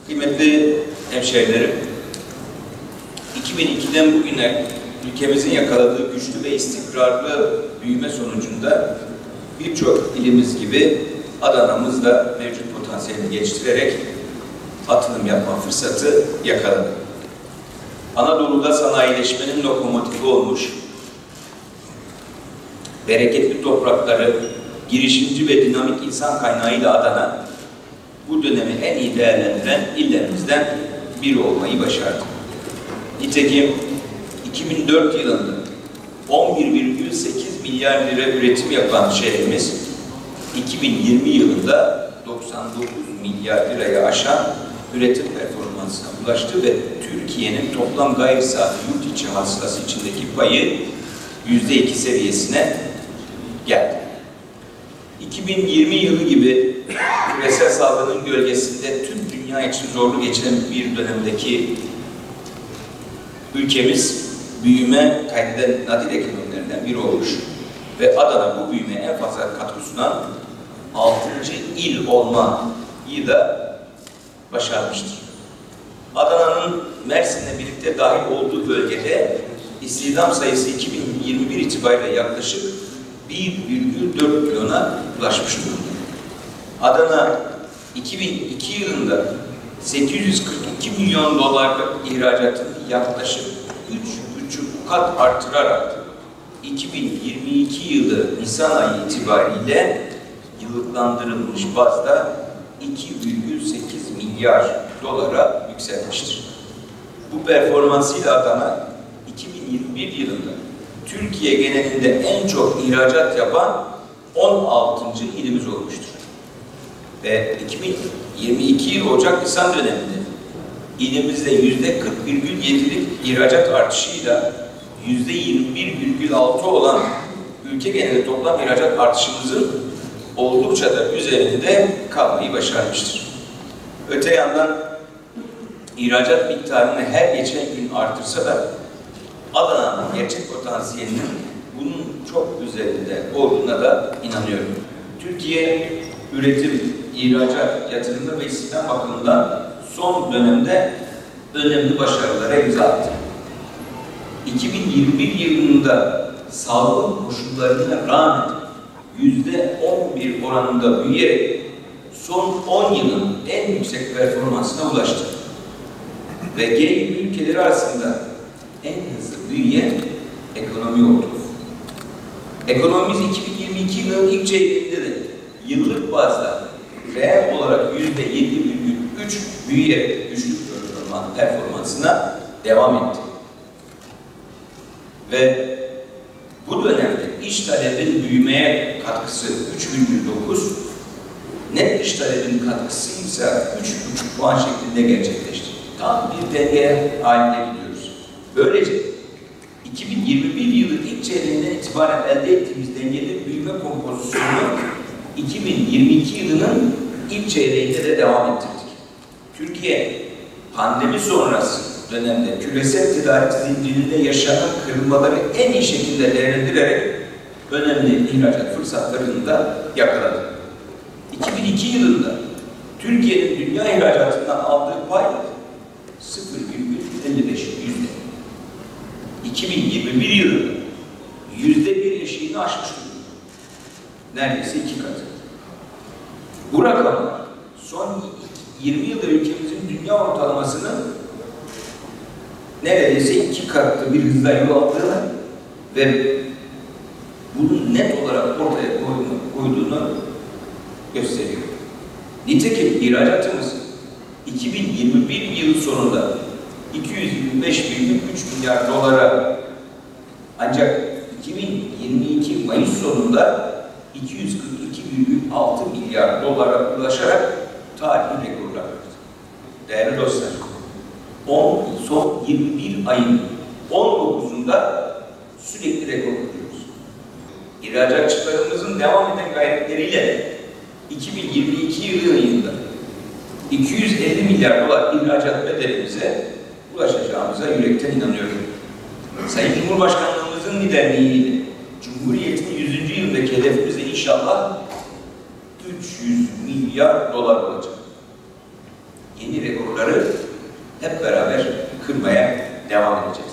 Kıymetli hemşehrilerim, 2002'den bugüne ülkemizin yakaladığı güçlü ve istikrarlı büyüme sonucunda birçok ilimiz gibi Adana'mız da mevcut potansiyelini geliştirerek atılım yapma fırsatı yakaladı. Anadolu'da sanayileşmenin lokomotifi olmuş, bereketli toprakları, girişimci ve dinamik insan kaynağıyla Adana, bu dönemi en iyi değerlendiren illerimizden biri olmayı başardı. Nitekim 2004 yılında 11,8 milyar lira üretim yapan şehrimiz, 2020 yılında 99 milyar liraya aşan üretim performansına ulaştı ve Türkiye'nin toplam gayri safi yurt içi hasılası içindeki payı %2 seviyesine geldi. 2020 yılı gibi küresel salgının gölgesinde tüm dünya için zorlu geçen bir dönemdeki ülkemiz büyüme kaydeden nadide ekonomilerinden biri olmuş ve Adana bu büyümeye en fazla katkı sunan 6. il olmayı da başarmıştır. Adana'nın Mersin'le birlikte dahil olduğu bölgede istihdam sayısı 2021 itibariyle yaklaşık 1,4 milyona ulaşmış durumda. Adana 2002 yılında 842 milyon dolarlık ihracatını yaklaşık 3,5 kat artırarak 2022 yılı Nisan ayı itibariyle yıllıklandırılmış bazda 2,8 milyar dolara yükselmiştir. Bu performansıyla Adana 2021 yılında Türkiye genelinde en çok ihracat yapan 16. ilimiz olmuştur. Ve 2022 yıl Ocak-Nisan döneminde ilimizde %40,7'lik ihracat artışıyla %21,6 olan ülke genelinde toplam ihracat artışımızın oldukça da üzerinde kalmayı başarmıştır. Öte yandan ihracat miktarını her geçen gün artırsa da Adana'nın gerçek potansiyelinin bunun çok üzerinde olduğuna da inanıyorum. Türkiye üretim, ihracat, yatırımlar ve istihdam bakımından son dönemde önemli başarılara imza attı. 2021 yılında sağlık koşullarına rağmen %11 oranında büyüyerek son 10 yılın en yüksek performansına ulaştı. Ve G20 ülkeleri arasında en hızlı büyüyen ekonomi oldu. Ekonomimiz 2022 yılının ilk çeyreğinde de yıllık bazda reel olarak %7,3 büyüyerek güçlü performansına devam etti. Ve bu dönemde iç talebin büyümeye katkısı 3,9, net iç talebin katkısı ise 3,5 puan şeklinde gerçekleşti. Tam bir denge haline gidiyoruz. Böylece 2021 yılı ilk çeyreğinden itibaren elde ettiğimiz dengeli büyüme kompozisyonu 2022 yılının ilk çeyreğinde de devam ettirdik. Türkiye, pandemi sonrası dönemde küresel tedarik zincirinde yaşanan kırılmaları en iyi şekilde değerlendirerek önemli ihracat fırsatlarını da yakaladı. 2002 yılında Türkiye'nin dünya ihracatından aldığı pay 0,55 %. 2021 yılında %1 eşiğini aşmış durumda. Neredeyse 2 katı. Bu rakamlar son 20 yılda ülkemizin dünya ortalamasının neredeyse 2 katlı bir hızla yol aldığını ve bunun net olarak ortaya koyduğunu gösteriyor. Nitekim ihracatımız 2021 yılı sonunda 225,3 milyar dolara, ancak 2022 Mayıs sonunda 242,6 milyar dolara ulaşarak tarihi rekorlar kırdı. Değerli dostlar, son 21 ayın 19'unda sürekli rekor kırıyoruz. İhracatçılarımızın devam eden gayretleriyle 2022 yılında 250 milyar dolar ihracat bedelimize ulaşacağımıza yürekten inanıyorum. Sayın Cumhurbaşkanlığımızın liderliğiyle Cumhuriyet'in 100. yılındaki hedefimiz de inşallah 300 milyar dolar olacak. Yeni rekor rekorları hep beraber kırmaya devam edeceğiz.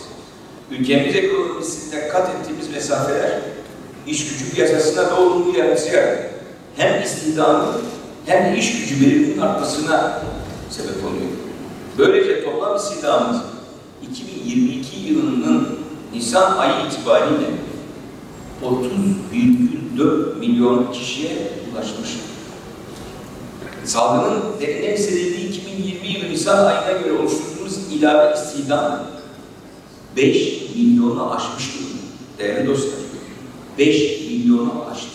Ülkemiz ekonomisinde kat ettiğimiz mesafeler iş gücü piyasasına da olumlu yansıyarak hem istihdamın hem de iş gücü veriminin artmasına sebep oluyor. Böylece toplam istihdamımız 2022 yılının Nisan ayı itibariyle 30,4 milyon kişiye ulaşmış. Salgının derine hissedildiği 2020 yılı Nisan ayına göre oluşturduğumuz ilave istihdam 5 milyonu aşmış durumda. Değerli dostlar, 5 milyonu aştı.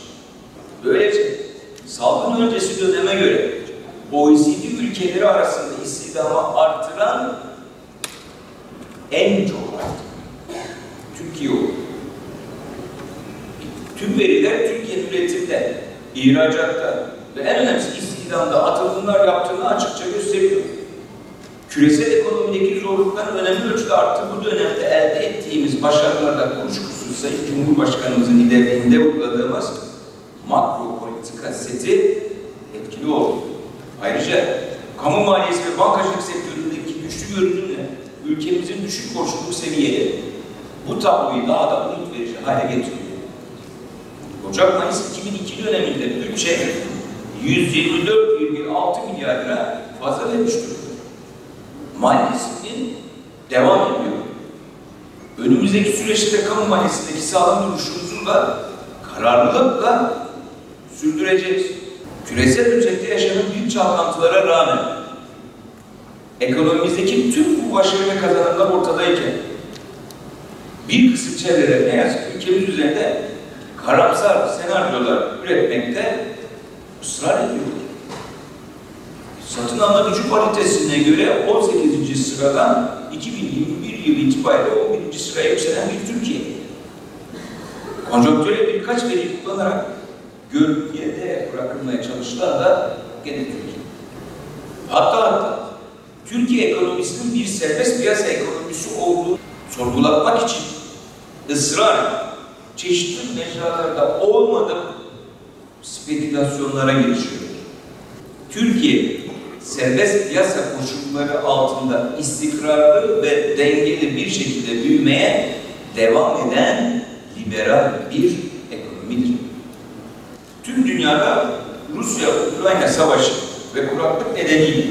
Böylece salgın öncesi döneme göre OECD ülkeleri arasında istihdamı artıran en çok arttı. Türkiye oldu. Tüm veriler Türkiye'nin üretimde, ihracatta ve en önemlisi istihdamda atılımlar yaptığını açıkça gösteriyor. Küresel ekonomideki zorlukların önemli ölçüde arttığı bu dönemde elde ettiğimiz başarılarla kuşkusuz Sayın Cumhurbaşkanımızın liderliğinde uyguladığımız makro politika seti etkili oldu. Ayrıca kamu maliyesi ve bankacılık sektöründeki güçlü görünümle ülkemizin düşük borçluluk seviyeleri bu tabloyu daha da umut verici hale getiriyor. Ocak-Mayıs 2002 döneminde bütçe 124,6 milyar lira fazla vermiş durumda. Mali disiplin devam ediyor. Önümüzdeki süreçte kamu maliyesindeki sağlam duruşumuzu da kararlılıkla sürdüreceğiz. Küresel ölçekte yaşanan büyük çalkantılara rağmen ekonomimizdeki tüm bu başarı ve kazanımlar ortadayken bir kısım çevreler ne yazık ki ülkemiz üzerinde karamsar senaryolar üretmekte ısrar ediyor. Satın alma gücü paritesine göre 18. sıradan 2021 yılı itibariyle 11. sıraya yükselen bir Türkiye. Konjonktüre birkaç veri kullanarak gölgede bırakılmaya çalışılan da gene Türkiye. Hatta Türkiye ekonomisinin bir serbest piyasa ekonomisi olduğunu sorgulatmak için ısrar çeşitli mecralarda olmadık spekülasyonlara girişiyor. Türkiye serbest piyasa koşulları altında istikrarlı ve dengeli bir şekilde büyümeye devam eden liberal bir ekonomidir. Tüm dünyada Rusya-Ukrayna savaşı ve kuraklık nedeniyle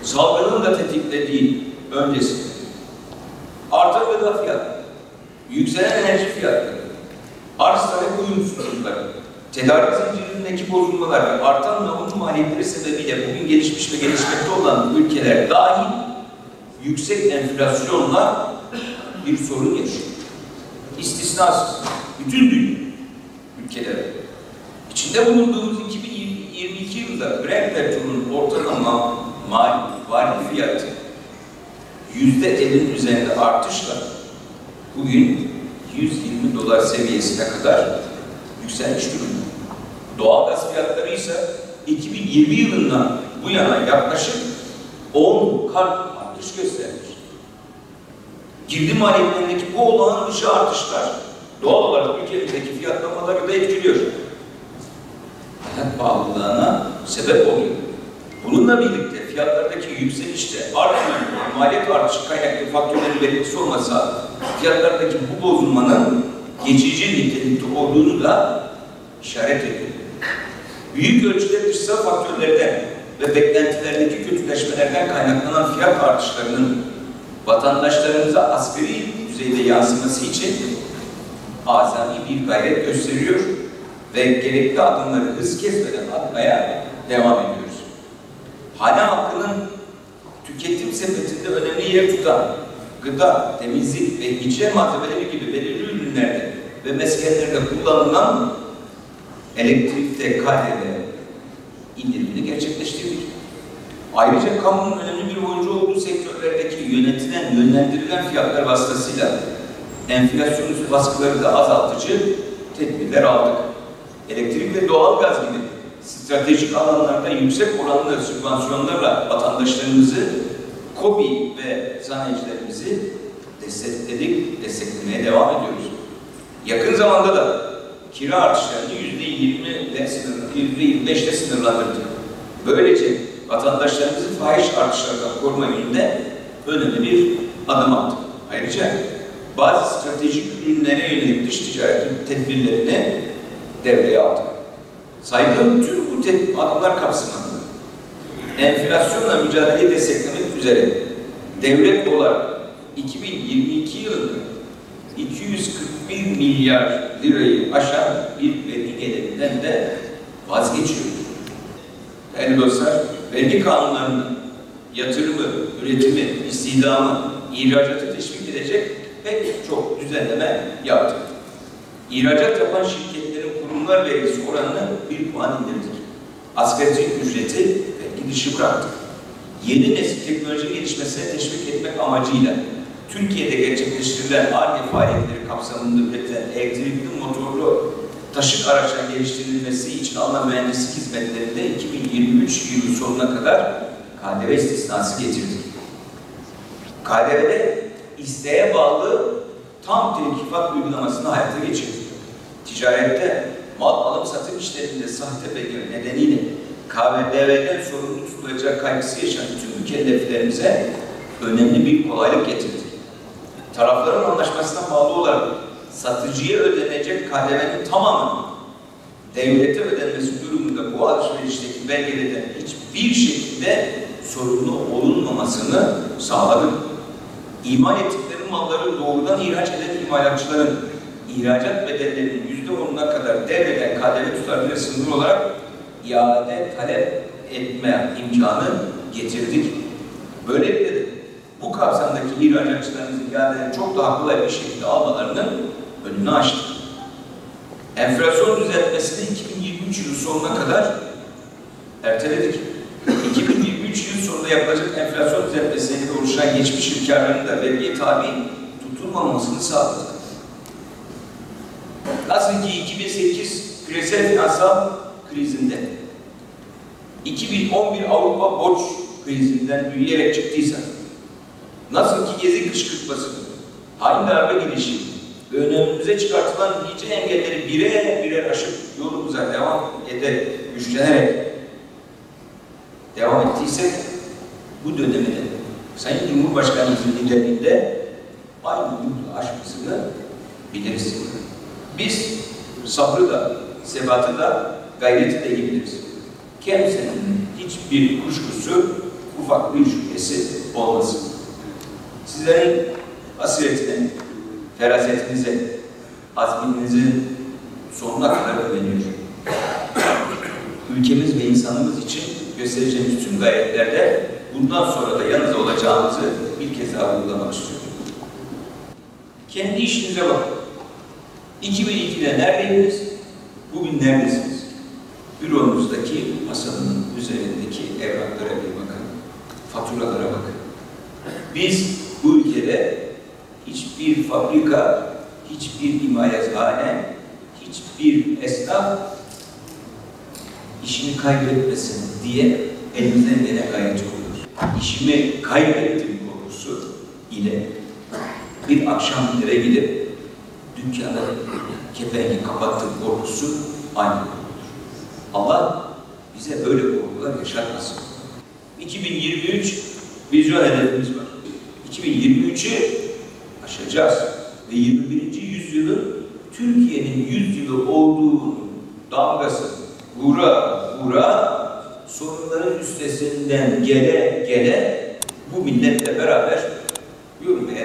salgının da tetiklediği öncesinde artan gıda fiyatları, yükselen enerji fiyatları, arz talep uyumsuzlukları, tedarik zincirindeki bozulmalar ve artan navlun maliyetleri sebebiyle bugün gelişmiş ve gelişmekte olan ülkeler dahil yüksek enflasyonla bir sorun yaşıyor. İstisnasız bütün dünya ülkeleri. İçinde bulunduğumuz 2022 yılında Brent petrolünün ortalama varil fiyatı %50'nin üzerinde artışla bugün 120 dolar seviyesine kadar yükselmiş durumda. Doğalgaz fiyatları ise 2020 yılından bu yana yaklaşık 10 kat artış göstermiş. Girdi maliyetlerindeki bu olağan dışı artışlar doğal olarak ülkemizdeki fiyatlamaları da etkiliyor. Hayat pahalılığına sebep oluyor. Bununla birlikte fiyatlardaki yükselişte artmayan maliyet artışı kaynaklı faktörlerin belirtisi olmasa fiyatlardaki bu bozulmanın geçici nitelikte olduğunu da işaret ediyor. Büyük ölçüde dışsal faktörlerden ve beklentilerdeki kötüleşmelerden kaynaklanan fiyat artışlarının vatandaşlarımıza asgari düzeyde yansıması için azami bir gayret gösteriyor ve gerekli adımları hız kesmeden atmaya devam ediyoruz. Hane halkının tüketim sepetinde önemli yer tutan gıda, temizlik ve hijyen malzemeleri gibi belirli ürünlerde ve meskenlerde kullanılan elektrikte KDV indirimini gerçekleştirdik. Ayrıca kamunun önemli bir oyuncu olduğu sektörlerdeki yönlendirilen fiyatlar vasıtasıyla enflasyon baskıları da azaltıcı tedbirler aldık. Elektrik ve doğalgaz gibi stratejik alanlarda yüksek oranlı sübvansiyonlarla vatandaşlarımızı, KOBİ ve sanayicilerimizi destekledik, desteklemeye devam ediyoruz. Yakın zamanda da kira artışlarını %25'te sınırlandırdık. Böylece vatandaşlarımızı fahiş artışlardan koruma yönünde önemli bir adım attı. Ayrıca bazı stratejik ürünlere yönelik dış ticaret tedbirlerini devreye aldı. Saydığım tüm bu adımlar kapsamında enflasyonla mücadeleyi desteklemek üzere devlet olarak 2022 yılında 241 milyar lirayı aşan bir vergi gelirinden de vazgeçiyor. Değerli dostlar, vergi kanunlarının yatırımı, üretimi, istihdamı, ihracatı teşvik edecek pek çok düzenleme yaptık. İhracat yapan şirketlerin kurumlar vergisi oranını 1 puan indirdik. Asgari ücreti vergi dışı bıraktık. Yeni nesil teknoloji gelişmesine teşvik etmek amacıyla Türkiye'de gerçekleştirilen Ar-Ge faaliyetleri kapsamında üretilen elektrikli motorlu taşıt araçların geliştirilmesi için alınan mühendislik hizmetlerinde 2023 yılı sonuna kadar KDV istisnası getirdik. KDV'de isteğe bağlı tam tevkifat uygulamasını hayata geçirdik. Ticarette mal alım satım işlerinde sahte belge nedeniyle KDV'den sorumlu tutulacak kaygısı yaşayan tüm mükelleflerimize önemli bir kolaylık getirdik. Tarafların anlaşmasına bağlı olarak satıcıya ödenecek KDV'nin tamamının devlete ödenmesi durumunda bu alışverişteki belgelerden hiçbir şekilde sorumlu olunmamasını sağladık. İmal ettikleri malları doğrudan ihraç eden imalatçıların ihracat bedellerinin %10'una kadar devreden KDV tutarları sınırlı olarak iade talep etme imkanı getirdik. Böylelikle de bu kapsamdaki ihracatçılarımızın iadelerini çok daha kolay bir şekilde almalarının önünü açtık. Enflasyon düzeltmesini 2023 yılı sonuna kadar erteledik. 2023 yıl sonunda yapılacak enflasyon düzeltmesiyle oluşan geçmiş karlarının da vergiye tabi tutulmamasını sağladık. Nasıl ki 2008 küresel finansal krizinde 2011 Avrupa borç krizinden büyüyerek çıktıysa, nasıl ki Gezi kışkırtması, hain darbe girişimi ve önümüze çıkartılan nice engelleri birer birer aşıp yolumuza devam ederek, güçlenerek devam ettiysek, bu dönemde Sayın Cumhurbaşkanımızın liderliğinde aynı yolu aşmasını biliriz. Biz sabrı da, sebatı da, gayreti de biliriz. Kendisinin hiçbir kuşkusu, ufak bir şüphesi olmasın. Sizlerin basiretine, ferasetinize, azminizin sonuna kadar güveniyorum. Ülkemiz ve insanımız için göstereceğimiz tüm gayretlerde bundan sonra da yanınızda olacağımızı bir kez daha vurgulamak istiyorum. Kendi işinize bakın. 2002'de neredeydiniz? Bugün neredesiniz? Büronuzdaki masanın üzerindeki evraklara bir bakın. Faturalara bakın. Biz bu ülkede hiçbir fabrika, hiçbir imalathane, hiçbir esnaf işini kaybetmesin diye elimizden gelen gayret ediyoruz. İşimi kaybettim korkusu ile bir akşam eve gidip dükkanı kepengi kapattım korkusu aynı korkudur. Allah bize böyle korkular yaşatmasın. 2023 vizyon hedefimiz var. 2023'ü aşacağız ve 21. yüzyılın Türkiye'nin yüzyılı olduğunun damgası vura vura sorunların üstesinden gele gele bu milletle beraber yürümeye